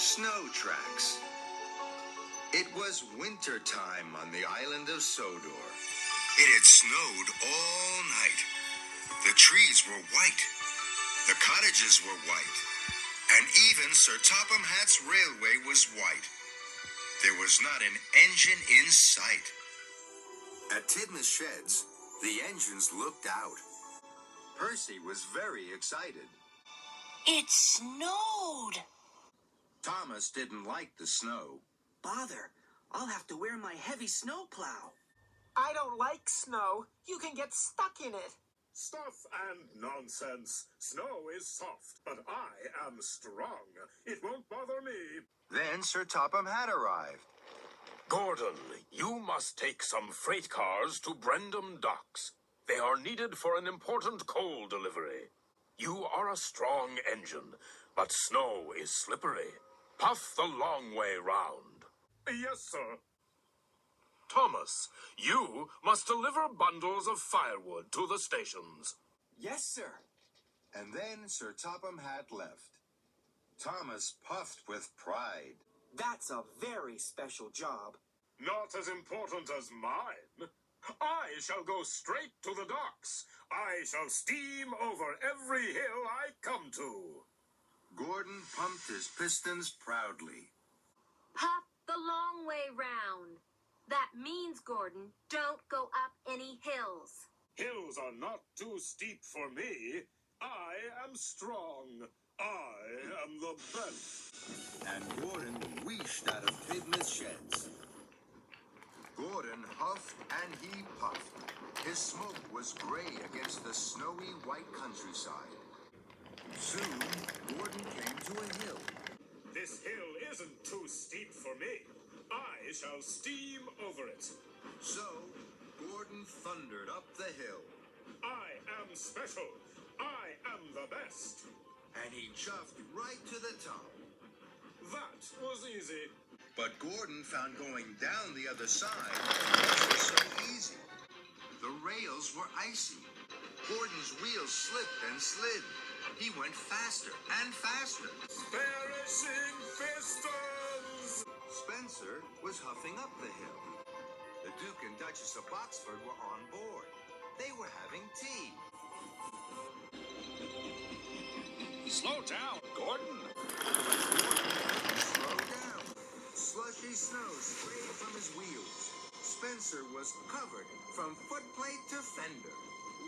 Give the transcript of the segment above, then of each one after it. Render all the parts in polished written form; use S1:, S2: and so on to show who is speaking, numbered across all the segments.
S1: Snow tracks. It was winter time on the island of Sodor. It had snowed all night. The trees were white. The cottages were white. And even Sir Topham Hatt's railway was white. There was not an engine in sight. At Tidmouth Sheds, the engines looked out. Percy was very excited.
S2: It snowed!
S1: Thomas didn't like the snow.
S3: Bother. I'll have to wear my heavy snowplow.
S4: I don't like snow. You can get stuck in it.
S5: Stuff and nonsense. Snow is soft, but I am strong. It won't bother me.
S1: Then Sir Topham Hatt arrived.
S6: Gordon, you must take some freight cars to Brendam Docks. They are needed for an important coal delivery. You are a strong engine, but snow is slippery. Puff the long way round.
S5: Yes, sir.
S6: Thomas, you must deliver bundles of firewood to the stations.
S3: Yes, sir.
S1: And then Sir Topham Hatt left. Thomas puffed with pride.
S3: That's a very special job.
S5: Not as important as mine. I shall go straight to the docks. I shall steam over every hill I come to.
S1: Gordon pumped his pistons proudly.
S7: Puff the long way round. That means, Gordon, don't go up any hills.
S5: Hills are not too steep for me. I am strong. I am the best.
S1: And Gordon wheeshed out of Tidmouth Sheds. Gordon huffed and he puffed. His smoke was gray against the snowy white countryside. Soon, Gordon came to a hill.
S5: This hill isn't too steep for me. I shall steam over it.
S1: So, Gordon thundered up the hill.
S5: I am special. I am the best.
S1: And he chuffed right to the top.
S5: That was easy.
S1: But Gordon found going down the other side wasn't so easy. The rails were icy. Gordon's wheels slipped and slid. He went faster and faster.
S5: Perishing pistons!
S1: Spencer was huffing up the hill. The Duke and Duchess of Boxford were on board. They were having tea.
S6: Slow down, Gordon.
S1: Slow down. Slushy snow sprayed from his wheels. Spencer was covered from footplate to fender.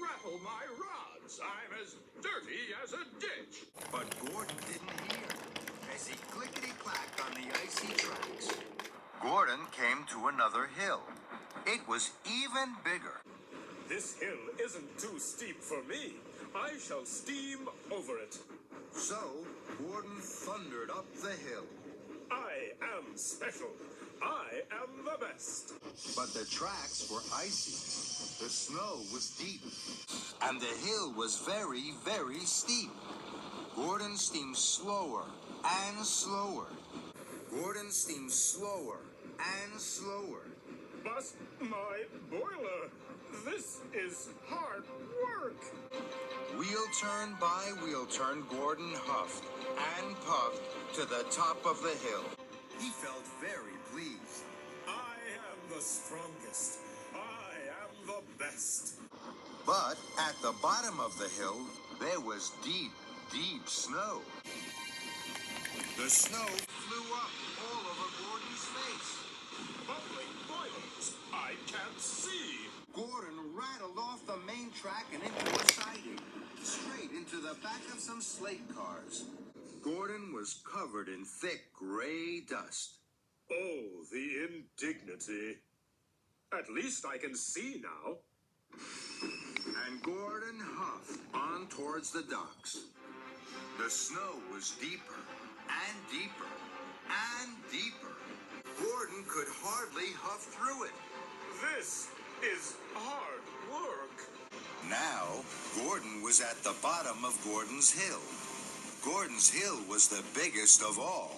S6: Rattle my rods. I'm as dirty as a ditch.
S1: But Gordon didn't hear as he clickety-clacked on the icy tracks. Gordon came to another hill. It was even bigger.
S5: This hill isn't too steep for me. I shall steam over it.
S1: So, Gordon thundered up the hill.
S5: I am special. I am the best.
S1: But the tracks were icy. The snow was deep. And the hill was very, very steep. Gordon steamed slower and slower. Gordon steamed slower and slower.
S5: Bust my boiler. This is hard work.
S1: Wheel turn by wheel turn, Gordon huffed and puffed to the top of the hill. He felt very pleased.
S5: I am the strongest. I am the best.
S1: But at the bottom of the hill, there was deep, deep snow. The snow flew up all over Gordon's face.
S5: Bubbling boilers. I can't see.
S1: Gordon rattled off the main track and into a siding, straight into the back of some slate cars. Gordon was covered in thick gray dust.
S5: Oh, the indignity. At least I can see now.
S1: And Gordon huffed on towards the docks. The snow was deeper and deeper and deeper. Gordon could hardly huff through it.
S5: This is hard work.
S1: Now, Gordon was at the bottom of Gordon's Hill. Gordon's Hill was the biggest of all,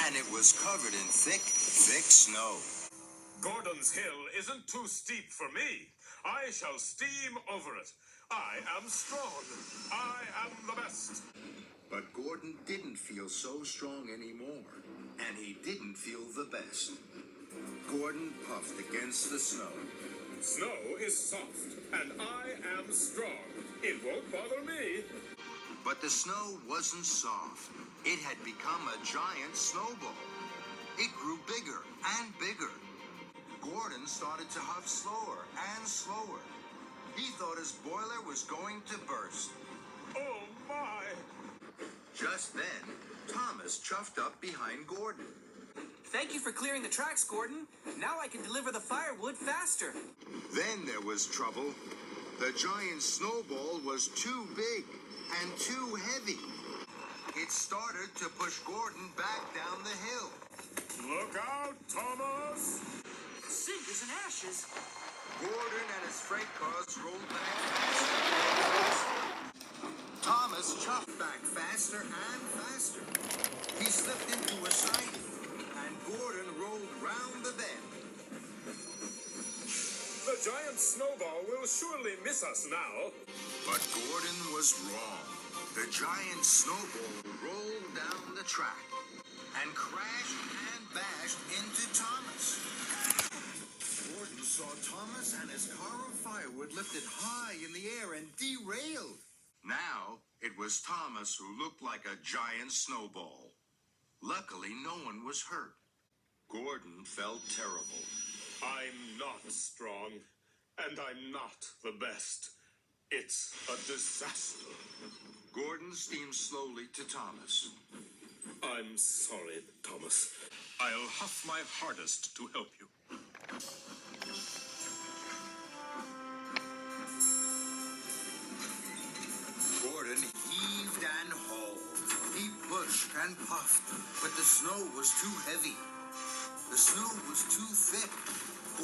S1: and it was covered in thick, thick snow.
S5: Gordon's Hill isn't too steep for me. I shall steam over it. I am strong. I am the best.
S1: But Gordon didn't feel so strong anymore, and he didn't feel the best. Gordon puffed against the snow.
S5: Snow is soft, and I am strong. It won't bother me.
S1: But the snow wasn't soft. It had become a giant snowball. It grew bigger and bigger. Gordon started to huff slower and slower. He thought his boiler was going to burst.
S5: Oh, my.
S1: Just then, Thomas chuffed up behind Gordon.
S3: Thank you for clearing the tracks, Gordon. Now I can deliver the firewood faster.
S1: Then there was trouble. The giant snowball was too big and too heavy. It started to push Gordon back down the hill.
S5: Look out, Thomas!
S3: Cinders and ashes.
S1: Gordon and his freight cars rolled back faster. Thomas chuffed back faster and faster. He slipped into a siding, and Gordon rolled round the bend.
S5: The giant snowball will surely miss us now.
S1: But Gordon was wrong. The giant snowball rolled down the track and crashed and bashed into Thomas. Gordon saw Thomas and his car of firewood lifted high in the air and derailed. Now it was Thomas who looked like a giant snowball. Luckily, no one was hurt. Gordon felt terrible.
S5: I'm not strong, and I'm not the best. It's a disaster.
S1: Gordon steamed slowly to Thomas.
S5: I'm sorry, Thomas. I'll huff my hardest to help you.
S1: Gordon heaved and hauled. He pushed and puffed, but the snow was too heavy. The snow was too thick.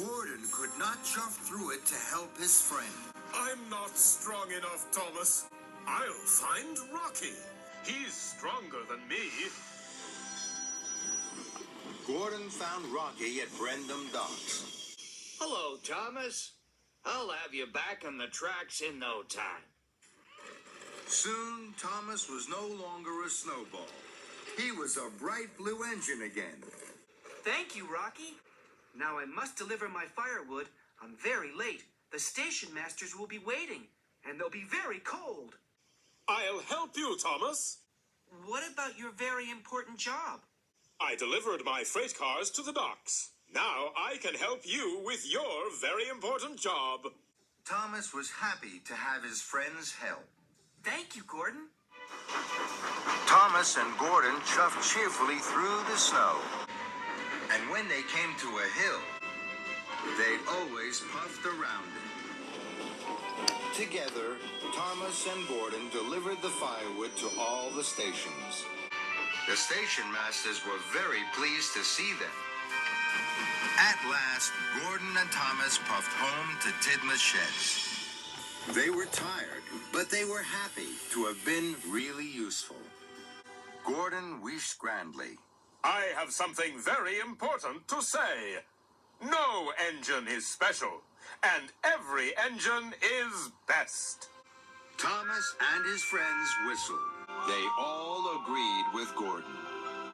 S1: Gordon could not jump through it to help his friend.
S5: I'm not strong enough, Thomas. I'll find Rocky. He's stronger than me.
S1: Gordon found Rocky at Brendam Docks.
S8: Hello, Thomas. I'll have you back on the tracks in no time.
S1: Soon, Thomas was no longer a snowball. He was a bright blue engine again.
S3: Thank you, Rocky. Now I must deliver my firewood. I'm very late. The station masters will be waiting, and they'll be very cold.
S5: I'll help you, Thomas.
S3: What about your very important job?
S5: I delivered my freight cars to the docks. Now I can help you with your very important job.
S1: Thomas was happy to have his friend's help.
S3: Thank you, Gordon.
S1: Thomas and Gordon chuffed cheerfully through the snow. And when they came to a hill, they'd always puffed around it. Together, Thomas and Gordon delivered the firewood to all the stations. The station masters were very pleased to see them. At last, Gordon and Thomas puffed home to Tidmouth Sheds. They were tired, but they were happy to have been really useful. Gordon wished grandly.
S5: I have something very important to say. No engine is special, and every engine is best.
S1: Thomas and his friends whistled. They all agreed with Gordon.